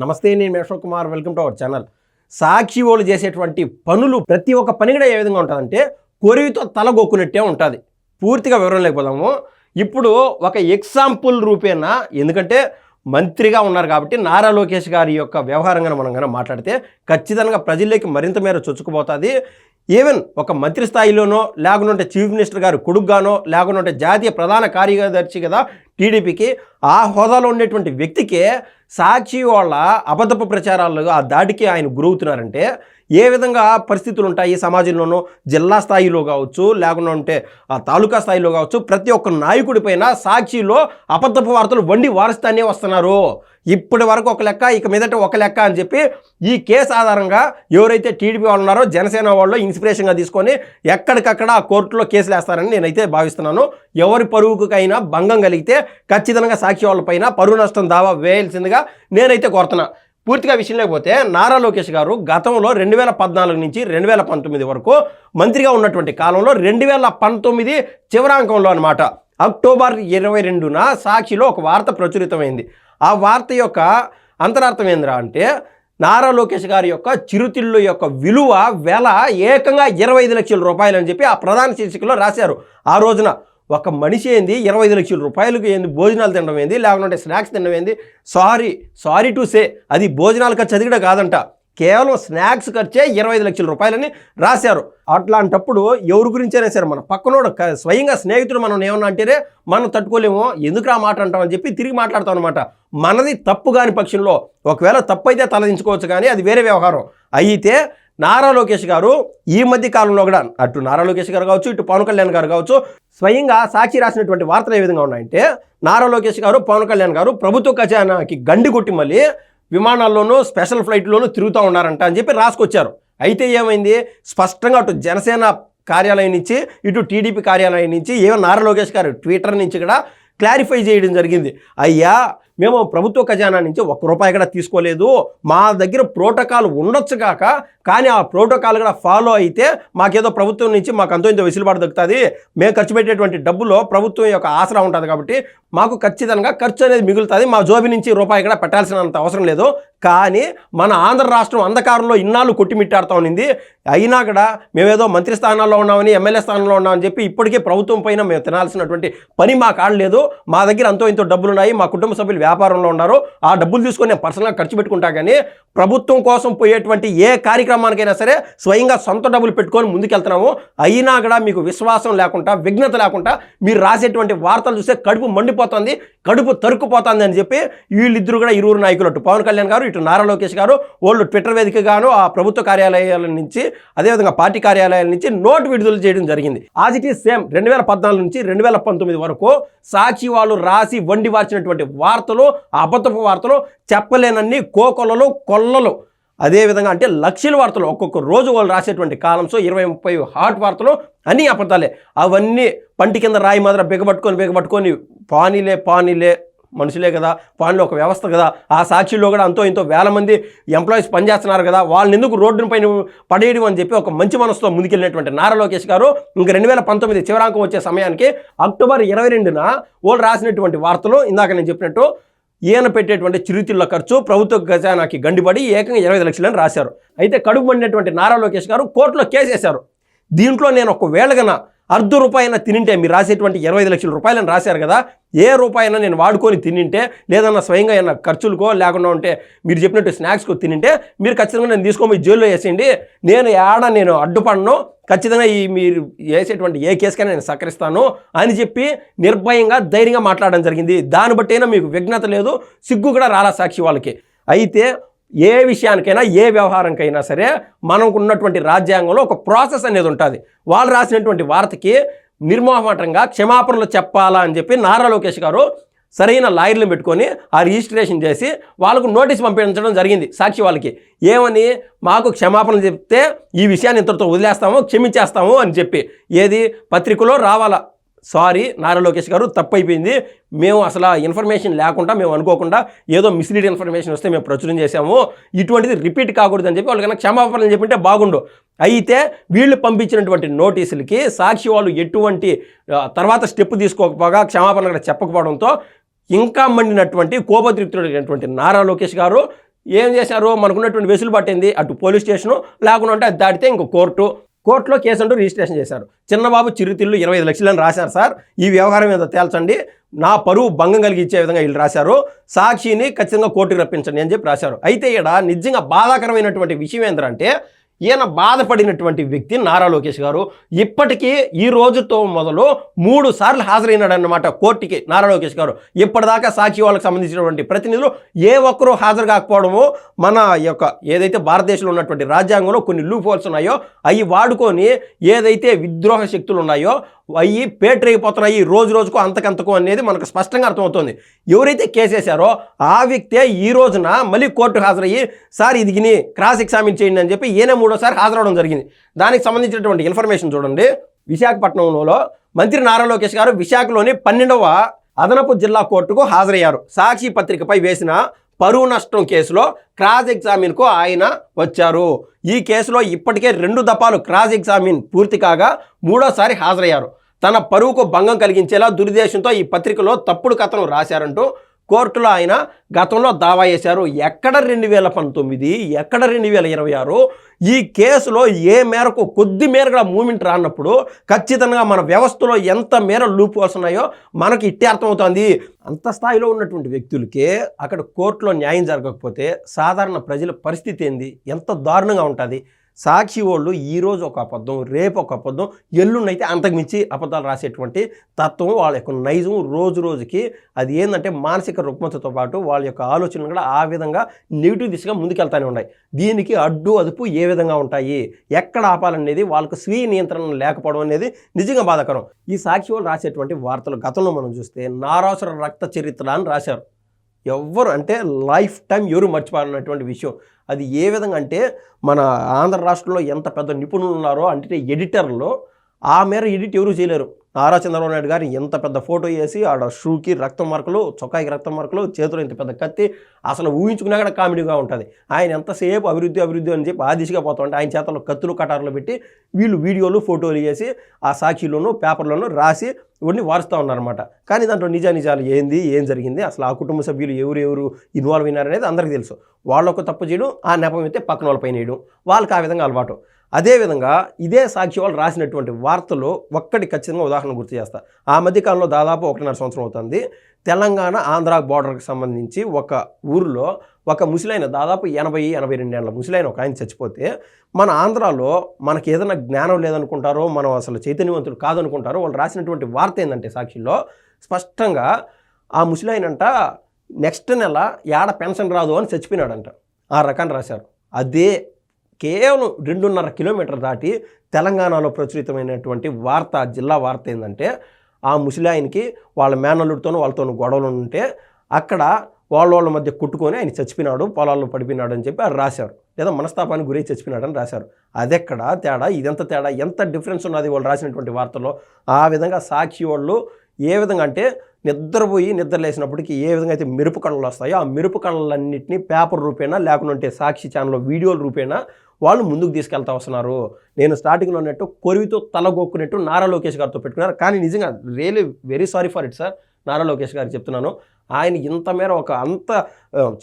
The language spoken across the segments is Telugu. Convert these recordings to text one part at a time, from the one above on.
నమస్తే, నేను మేషవ్ Kumar. Welcome to our channel. Sakshi వాళ్ళు చేసేటువంటి పనులు ప్రతి ఒక్క పని కూడా ఏ విధంగా ఉంటుందంటే కొరివితో తలగొక్కునట్టే ఉంటుంది. పూర్తిగా వివరం లేకపోదాము. ఇప్పుడు ఒక ఎగ్జాంపుల్ రూపేనా, ఎందుకంటే మంత్రిగా ఉన్నారు కాబట్టి నారా లోకేష్ గారి యొక్క వ్యవహారంగా మనం కనుక మాట్లాడితే ఖచ్చితంగా ప్రజల్లోకి మరింత మేర చొచ్చుకుపోతుంది. ఈవెన్ ఒక మంత్రి స్థాయిలోనో, లేకుంటే చీఫ్ మినిస్టర్ గారు కొడుకుగానో, లేకుంటే జాతీయ ప్రధాన కార్యదర్శి కదా టీడీపీకి, ఆ హోదాలో ఉండేటువంటి వ్యక్తికే సాక్షి వాళ్ళ అబద్ధపు ప్రచారాలు ఆ దాడికి ఆయన గురవుతున్నారంటే ఏ విధంగా పరిస్థితులు ఉంటాయి సమాజంలోనూ, జిల్లా స్థాయిలో కావచ్చు, లేకుంటే ఆ తాలూకా స్థాయిలో కావచ్చు, ప్రతి ఒక్క నాయకుడి పైన సాక్షిలో అబద్ధపు వార్తలు వండి వారుస్తానే వస్తున్నారు. ఇప్పటి వరకు ఒక లెక్క, ఇక మీదట ఒక లెక్క అని చెప్పి ఈ కేసు ఆధారంగా ఎవరైతే టీడీపీ వాళ్ళు ఉన్నారో, జనసేన వాళ్ళు ఇన్స్పిరేషన్గా తీసుకొని ఎక్కడికక్కడ ఆ కోర్టులో కేసులు వేస్తారని నేనైతే భావిస్తున్నాను. ఎవరి పరువుకైనా భంగం కలిగితే ఖచ్చితంగా సాక్షి వాళ్ళ పైన పరువు నష్టం దావా వేయాల్సిందిగా నేనైతే కోరుతున్నా. పూర్తిగా విషయం లేకపోతే నారా లోకేష్ గారు గతంలో 2014 నుంచి 2019 వరకు మంత్రిగా ఉన్నటువంటి కాలంలో 2019 చివరాంకంలో అనమాట అక్టోబర్ 22న సాక్షిలో ఒక వార్త ప్రచురితమైంది. ఆ వార్త యొక్క అంతరార్థం ఏంద్రా అంటే, నారా లోకేష్ గారి యొక్క చిరుతిళ్ళు యొక్క విలువ వెల ఏకంగా 25 లక్షల రూపాయలు అని చెప్పి ఆ ప్రధాన శీర్షికలో రాశారు. ఆ రోజున ఒక మనిషి ఏంది 25 లక్షల రూపాయలకు ఏంది భోజనాలు తినడం ఏంది, లేకుంటే స్నాక్స్ తినడం ఏంది, సారీ టు సే అది భోజనాలు ఖర్చు అది కూడా కాదంట, కేవలం స్నాక్స్ ఖర్చే 25 లక్షల రూపాయలని రాశారు. అట్లాంటప్పుడు ఎవరి గురించైనా సరే మన పక్కనోడు స్వయంగా స్నేహితుడు మనం ఏమన్నా అంటేనే మనం తట్టుకోలేమో, ఎందుకు ఆ మాట అంటామని చెప్పి తిరిగి మాట్లాడతాం అనమాట. మనది తప్పు కాని పక్షంలో ఒకవేళ తప్పు అయితే తలదించుకోవచ్చు, కానీ అది వేరే వ్యవహారం. అయితే నారా లోకేష్ గారు ఈ మధ్య కాలంలో కూడా అటు నారా లోకేష్ గారు కావచ్చు, ఇటు పవన్ కళ్యాణ్ గారు కావచ్చు, స్వయంగా సాక్షి రాసినటువంటి వార్తలు ఏ విధంగా ఉన్నాయంటే, నారా లోకేష్ గారు, పవన్ కళ్యాణ్ గారు ప్రభుత్వ ఖజానాకి గండి కొట్టి మళ్ళీ విమానాల్లోనూ స్పెషల్ ఫ్లైట్లోనూ తిరుగుతూ ఉన్నారంట అని చెప్పి రాసుకొచ్చారు. అయితే ఏమైంది, స్పష్టంగా అటు జనసేన కార్యాలయం నుంచి, ఇటు టీడీపీ కార్యాలయం నుంచి, ఏమో నారా లోకేష్ గారు ట్విట్టర్ నుంచి కూడా క్లారిఫై చేయడం జరిగింది. అయ్యా, మేము ప్రభుత్వ ఖజానా నుంచి ₹1 కూడా తీసుకోలేదు, మా దగ్గర ప్రోటోకాల్ ఉండొచ్చు కాక, కానీ ఆ ప్రోటోకాల్ కూడా ఫాలో అయితే మాకేదో ప్రభుత్వం నుంచి మాకు అంతో ఇంతో వెసులుబాటు దొరుకుతుంది, మేము ఖర్చు పెట్టేటువంటి డబ్బులో ప్రభుత్వం యొక్క ఆసరా ఉంటుంది కాబట్టి మాకు ఖచ్చితంగా ఖర్చు అనేది మిగులుతుంది, మా జోబి నుంచి ₹1 కూడా పెట్టాల్సినంత అవసరం లేదు. కానీ మన ఆంధ్ర రాష్ట్రం అంధకారంలో ఇన్నాళ్ళు కొట్టిమిట్టాడుతూ ఉన్నింది, అయినా కూడా మేమేదో మంత్రి స్థానాల్లో ఉన్నామని, ఎమ్మెల్యే స్థానంలో ఉన్నామని చెప్పి ఇప్పటికే ప్రభుత్వం పైన మేము తినాల్సినటువంటి పని మాకు ఆడలేదు, మా దగ్గర అంతో ఇంతో డబ్బులు ఉన్నాయి, మా కుటుంబ సభ్యులు వ్యాపారంలో ఉన్నారు, ఆ డబ్బులు తీసుకొని నేను పర్సనల్గా ఖర్చు పెట్టుకుంటా, కానీ ప్రభుత్వం కోసం పోయేటువంటి ఏ కార్యక్రమానికైనా సరే స్వయంగా సొంత డబ్బులు పెట్టుకొని ముందుకెళ్తున్నాము. అయినా కూడా మీకు విశ్వాసం లేకుండా, విఘ్నత లేకుండా మీరు రాసేటువంటి వార్తలు చూస్తే కడుపు మండిపోతుంది, కడుపు తరుక్కుపోతుంది అని చెప్పి వీళ్ళిద్దరు కూడా ఇరువురు నాయకులు, అటు పవన్ కళ్యాణ్ గారు, ఇటు నారా లోకేష్ గారు, వాళ్ళు ట్విట్టర్ వేదికగాను ఆ ప్రభుత్వ కార్యాలయాల నుంచి, అదేవిధంగా పార్టీ కార్యాలయాల నుంచి నోట్ విడుదల చేయడం జరిగింది. యాజ్ ఇట్ ఈస్ సేమ్ 2014 నుంచి 2019 వరకు సాక్షి వాళ్ళు రాసి వండి వార్చినటువంటి వార్తలు, అబద్ధపు వార్తలు చెప్పలేనన్ని కోకొల్లలు, కొల్లలు, అదేవిధంగా అంటే లక్షల వార్తలు ఒక్కొక్క రోజు వాళ్ళు రాసేటువంటి కాలమ్స్ 20-30 హాట్ వార్తలు అన్నీ అబద్ధాలే. అవన్నీ పంటి కింద రాయి మాదిరి బిగబట్టుకొని పానీలే మనుషులే కదా, పానీలో ఒక వ్యవస్థ కదా, ఆ సాక్షిలో కూడా అంతో ఇంతో వేల మంది ఎంప్లాయీస్ పనిచేస్తున్నారు కదా, వాళ్ళని ఎందుకు రోడ్డుని పైన పడేయడం అని చెప్పి ఒక మంచి మనసుతో ముందుకెళ్ళినటువంటి నారా లోకేష్ గారు ఇంక 2019 చివరాంకం వచ్చే సమయానికి అక్టోబర్ 22న వాళ్ళు రాసినటువంటి వార్తలు ఇందాక నేను చెప్పినట్టు ఈయన పెట్టేటువంటి చిరుతిళ్ళ ఖర్చు ప్రభుత్వ ఖజానాకి గండిపడి ఏకంగా 25 లక్షలని రాశారు. అయితే కడుపు మండినటువంటి నారా లోకేష్ గారు కోర్టులో కేసు వేశారు. దీంట్లో నేను ఒకవేళగన ₹1 తినింటే, మీరు రాసేటువంటి 25 లక్షల రూపాయలని రాశారు కదా, ఏ రూపాయన నేను వాడుకొని తినింటే, లేదన్నా స్వయంగా ఏమన్నా ఖర్చులకో లేకుండా ఉంటే మీరు చెప్పినట్టు స్నాక్స్కో తినింటే, మీరు ఖచ్చితంగా నేను తీసుకొని జైల్లో వేసేయండి, నేను అడ్డుపడను, ఖచ్చితంగా మీరు వేసేటువంటి ఏ కేసుకైనా నేను సహకరిస్తాను అని చెప్పి నిర్భయంగా ధైర్యంగా మాట్లాడడం జరిగింది. దాన్ని బట్టైనా మీకు విఘ్నత లేదు, సిగ్గు కూడా రాలా సాక్షి వాళ్ళకి. అయితే ఏ విషయానికైనా, ఏ వ్యవహారంకైనా సరే మనకు ఉన్నటువంటి రాజ్యాంగంలో ఒక ప్రాసెస్ అనేది ఉంటుంది. వాళ్ళు రాసినటువంటి వార్తకి నిర్మోహమాటంగా క్షమాపణలు చెప్పాలా అని చెప్పి నారా లోకేష్ గారు సరైన లాయర్లను పెట్టుకొని ఆ రిజిస్ట్రేషన్ చేసి వాళ్ళకు నోటీస్ పంపించడం జరిగింది సాక్షి వాళ్ళకి. ఏమని, మాకు క్షమాపణలు చెప్తే ఈ విషయాన్ని ఇంతటితో వదిలేస్తాము, క్షమించేస్తాము అని చెప్పి. ఏది పత్రికలో రావాలా, సారీ నారా లోకేష్ గారు తప్పైపోయింది, మేము అసలు ఇన్ఫర్మేషన్ లేకుండా, మేము అనుకోకుండా ఏదో మిస్లీడ్ ఇన్ఫర్మేషన్ వస్తే మేము ప్రచురం చేశాము, ఇటువంటిది రిపీట్ కాకూడదు అని చెప్పి వాళ్ళకన్నా క్షమాపణలు చెప్పింటే బాగుండు. అయితే వీళ్ళు పంపించినటువంటి నోటీసులకి సాక్షి వాళ్ళు ఎటువంటి తర్వాత స్టెప్ తీసుకోకపోగా క్షమాపణలు కూడా చెప్పకపోవడంతో ఇంకా మండినటువంటి కోపతృప్తుడైనటువంటి నారా లోకేష్ గారు ఏం చేశారు, మనకున్నటువంటి వెసులుబాటు ఏంది, అటు పోలీస్ స్టేషను లేకుండా ఉంటే అది దాటితే ఇంకో కోర్టులో కేసు అంటూ రిజిస్ట్రేషన్ చేశారు. చిన్నబాబు చిరుతిళ్ళు 25 లక్షలని రాశారు సార్, ఈ వ్యవహారం ఏదో తేల్చండి, నా పరువు భంగం కలిగించే విధంగా వీళ్ళు రాశారు, సాక్షిని ఖచ్చితంగా కోర్టుకు రప్పించండి అని చెప్పి రాశారు. అయితే ఇక్కడ నిజంగా బాధాకరమైనటువంటి విషయం ఏంటంటే ఈయన బాధపడినటువంటి వ్యక్తి నారా లోకేష్ గారు ఇప్పటికీ ఈ రోజుతో మొదలు 3 సార్లు హాజరైనాడన్నమాట కోర్టుకి నారా లోకేష్ గారు. ఇప్పటిదాకా సాక్షి వాళ్ళకి సంబంధించినటువంటి ప్రతినిధులు ఏ ఒక్కరూ హాజరు కాకపోవడము, మన యొక్క ఏదైతే భారతదేశంలో ఉన్నటువంటి రాజ్యాంగంలో కొన్ని లూప్ హోల్స్ ఉన్నాయో అవి వాడుకొని ఏదైతే విద్రోహ శక్తులు ఉన్నాయో అవి పేటరైపోతున్నాయి రోజు రోజుకు అంతకంతకు అనేది మనకు స్పష్టంగా అర్థమవుతుంది. ఎవరైతే కేసేశారో ఆ వ్యక్తే ఈ రోజున మళ్ళీ కోర్టు హాజరయ్యి సార్ ఇది క్రాస్ ఎగ్జామిన్ చేయండి అని చెప్పి ఈయన 3వ సారి హాజరవడం జరిగింది. దానికి సంబంధించినటువంటి ఇన్ఫర్మేషన్ చూడండి. విశాఖపట్నంలో మంత్రి నారా లోకేష్ గారు విశాఖలోని 12వ అదనపు జిల్లా కోర్టుకు హాజరయ్యారు. సాక్షి పత్రికపై వేసిన పరువు నష్టం కేసులో క్రాస్ ఎగ్జామిన్కు ఆయన వచ్చారు. ఈ కేసులో ఇప్పటికే 2 దఫాలు క్రాస్ ఎగ్జామిన్ పూర్తి కాగా 3వసారి హాజరయ్యారు. తన పరువుకు భంగం కలిగించేలా దురుద్దేశంతో ఈ పత్రికలో తప్పుడు కథను రాశారంటూ కోర్టులో ఆయన గతంలో దావా చేశారు. ఎక్కడ 2019, ఎక్కడ 2026? ఈ కేసులో ఏ మేరకు కొద్ది మేరగా మూమెంట్ రానప్పుడు ఖచ్చితంగా మన వ్యవస్థలో ఎంత మేర లూప్ వస్తున్నాయో మనకి ఇట్టే అర్థమవుతుంది. అంత స్థాయిలో ఉన్నటువంటి వ్యక్తులకే అక్కడ కోర్టులో న్యాయం జరగకపోతే సాధారణ ప్రజల పరిస్థితి ఏంది, ఎంత దారుణంగా ఉంటుంది? సాక్షి వాళ్ళు ఈరోజు ఒక అబద్ధం, రేపు ఒక అబద్ధం, ఎల్లుండైతే అంతకుమించి అబద్ధాలు రాసేటువంటి తత్వం వాళ్ళ యొక్క నైజం రోజు రోజుకి అది ఏంటంటే మానసిక రుగ్మతతో పాటు వాళ్ళ యొక్క ఆలోచనలు కూడా ఆ విధంగా నెగిటివ్ దిశగా ముందుకెళ్తానే ఉన్నాయి. దీనికి అడ్డు అదుపు ఏ విధంగా ఉంటాయి, ఎక్కడ ఆపాలనేది వాళ్ళకు స్వీయ నియంత్రణ లేకపోవడం అనేది నిజంగా బాధాకరం. ఈ సాక్షి వాళ్ళు రాసేటువంటి వార్తలు గతంలో మనం చూస్తే నారాసుర రక్త చరిత్ర అని రాశారు. ఎవ్వరు అంటే లైఫ్ టైం ఎవరు మర్చిపోవాలన్నటువంటి విషయం. అది ఏ విధంగా అంటే మన ఆంధ్ర రాష్ట్రంలో ఎంత పెద్ద నిపుణులు ఉన్నారో అంటే ఎడిటర్లో ఆ మేర ఎడిట్ ఎవరు చేయలేరు. నారా చంద్రబాబు నాయుడు గారు ఎంత పెద్ద ఫోటో వేసి ఆడ షూకి రక్తం మార్కులు, చొక్కాయికి రక్తం మార్కులు, చేతులు ఇంత పెద్ద కత్తి, అసలు ఊహించుకున్నా కూడా కామెడీగా ఉంటుంది. ఆయన ఎంతసేపు అభివృద్ధి అని చెప్పి ఆ దిశగా పోతూ ఉంటే ఆయన చేతల్లో కత్తులు కటారులు పెట్టి వీళ్ళు వీడియోలు ఫోటోలు చేసి ఆ సాక్షిలోనూ పేపర్లోనూ రాసి ఇవన్నీ వారుస్తూ ఉన్నారన్నమాట. కానీ దాంట్లో నిజాలు ఏం జరిగింది, అసలు ఆ కుటుంబ సభ్యులు ఎవరు ఇన్వాల్వ్ అయినారనేది అందరికీ తెలుసు. వాళ్ళొక తప్పు చేయడం, ఆ నెపం అయితే పక్కన వాళ్ళ పైన వేయడం, వాళ్ళకి ఆ విధంగా అలవాటు. అదేవిధంగా ఇదే సాక్షి వాళ్ళు రాసినటువంటి వార్తలు ఒక్కటి ఖచ్చితంగా ఉదాహరణ గుర్తు చేస్తా. ఆ మధ్యకాలంలో దాదాపు 1.5 సంవత్సరం అవుతుంది, తెలంగాణ ఆంధ్ర బార్డర్కి సంబంధించి ఒక ఊరిలో ఒక ముసలైన దాదాపు 80-82 ఏళ్ళ ముసలైన ఒక ఆయన చచ్చిపోతే మన ఆంధ్రాలో మనకి ఏదైనా జ్ఞానం లేదనుకుంటారో, మనం అసలు చైతన్యవంతులు కాదనుకుంటారో, వాళ్ళు రాసినటువంటి వార్త ఏంటంటే సాక్షిలో స్పష్టంగా ఆ ముసలైనంట నెక్స్ట్ నెల ఏడ పెన్షన్ రాదు అని చచ్చిపోయినాడంట. ఆ రకాన్ని రాశారు. అదే కేవలం 2.5 కిలోమీటర్ దాటి తెలంగాణలో ప్రచురితమైనటువంటి వార్త, జిల్లా వార్త ఏంటంటే ఆ ముసలాయనకి వాళ్ళ మేనల్లుడితోనూ వాళ్ళతోనూ గొడవలు ఉంటే అక్కడ వాళ్ళ మధ్య కొట్టుకొని ఆయన చచ్చిపోయినాడు, పొలాల్లో పడిపోయినాడు అని చెప్పి అది రాశారు. లేదా మనస్తాపానికి గురై చచ్చిపోయినాడని రాశారు. అదెక్కడ తేడా, ఇదెంత తేడా, ఎంత డిఫరెన్స్ ఉన్నది వాళ్ళు రాసినటువంటి వార్తల్లో. ఆ విధంగా సాక్షి వాళ్ళు ఏ విధంగా అంటే నిద్రపోయి నిద్రలేసినప్పటికీ ఏ విధంగా అయితే మెరుపు కళలు వస్తాయో ఆ మెరుపు కళలన్నింటినీ పేపర్ రూపేణా లేకుంటే సాక్షి ఛానల్లో వీడియోల రూపేణా వాళ్ళు ముందుకు తీసుకెళ్తా వస్తున్నారు. నేను స్టార్టింగ్లో ఉన్నట్టు కొరివితో తలగొక్కున్నట్టు నారా లోకేష్ గారితో పెట్టుకున్నారు. కానీ నిజంగా really very sorry for it sir, Nara Lokesh గారికి చెప్తున్నాను. ఆయన ఇంత మేర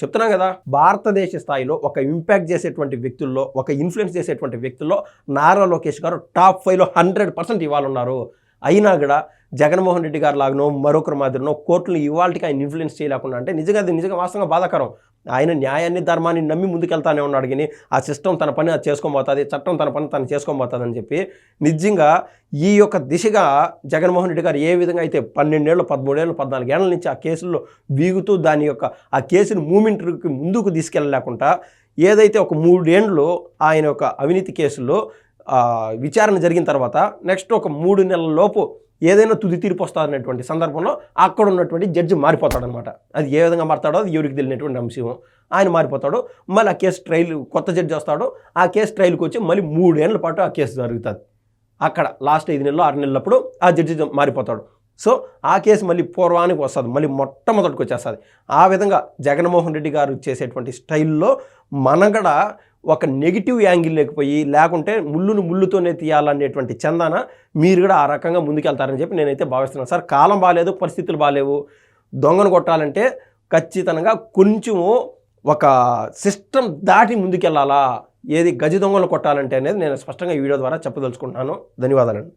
చెప్తున్నాం కదా, భారతదేశ స్థాయిలో ఒక ఇంపాక్ట్ చేసేటువంటి వ్యక్తుల్లో, ఒక ఇన్ఫ్లుయెన్స్ చేసేటువంటి వ్యక్తుల్లో నారా లోకేష్ గారు టాప్ 5లో 100% ఇవాళ ఉన్నారు. అయినా కూడా జగన్మోహన్ రెడ్డి గారు లాగానో మరొకరి మాదిరినో కోర్టులు ఇవాళకి ఆయన ఇన్ఫ్లుయెన్స్ చేయలేకుండా అంటే నిజంగా వాస్తవంగా బాధాకరం. ఆయన న్యాయాన్ని ధర్మాన్ని నమ్మి ముందుకెళ్తానే ఉన్నాడు. కానీ ఆ సిస్టమ్ తన పని అది చేసుకోబోతుంది, చట్టం తన పని తను చేసుకోబోతుంది అని చెప్పి నిజంగా ఈ యొక్క దిశగా జగన్మోహన్ రెడ్డి గారు ఏ విధంగా అయితే 12 ఏళ్ళు 13 ఏళ్ళు 14 ఏళ్ల నుంచి ఆ కేసుల్లో వీగుతూ దాని యొక్క ఆ కేసును మూమెంట్కి ముందుకు తీసుకెళ్ళలేకుండా ఏదైతే ఒక 3 ఏళ్ళు ఆయన యొక్క అవినీతి కేసుల్లో విచారణ జరిగిన తర్వాత నెక్స్ట్ ఒక 3 నెలల లోపు ఏదైనా తుది తీర్పు వస్తుందనేటువంటి సందర్భంలో అక్కడ ఉన్నటువంటి జడ్జి మారిపోతాడనమాట. అది ఏ విధంగా మారుతాడో అది ఎవరికి తెలియనటువంటి అంశం. ఆయన మారిపోతాడు, మళ్ళీ ఆ కేసు ట్రయల్ కొత్త జడ్జి వస్తాడు, ఆ కేసు ట్రయల్కి వచ్చి మళ్ళీ 3 ఏళ్ల పాటు ఆ కేసు జరుగుతుంది. అక్కడ లాస్ట్ 5 నెలలు 6 నెలలప్పుడు ఆ జడ్జి మారిపోతాడు. సో ఆ కేసు మళ్ళీ పూర్వానికి వస్తుంది, మళ్ళీ మొట్టమొదటికి వచ్చేస్తుంది. ఆ విధంగా జగన్మోహన్ రెడ్డి గారు చేసేటువంటి స్టైల్లో మనగడ ఒక నెగిటివ్ యాంగిల్ లేకపోయి లేకుంటే ముళ్ళుతోనే తీయాలనేటువంటి చందాన మీరు కూడా ఆ రకంగా ముందుకెళ్తారని చెప్పి నేనైతే భావిస్తున్నాను సార్. కాలం బాగాలేదు, పరిస్థితులు బాగాలేవు. దొంగను కొట్టాలంటే ఖచ్చితంగా కొంచెము ఒక సిస్టమ్ దాటి ముందుకెళ్ళాలా, ఏది గజ దొంగలు కొట్టాలంటే అనేది నేను స్పష్టంగా ఈ వీడియో ద్వారా చెప్పదలుచుకుంటున్నాను. ధన్యవాదాలండి.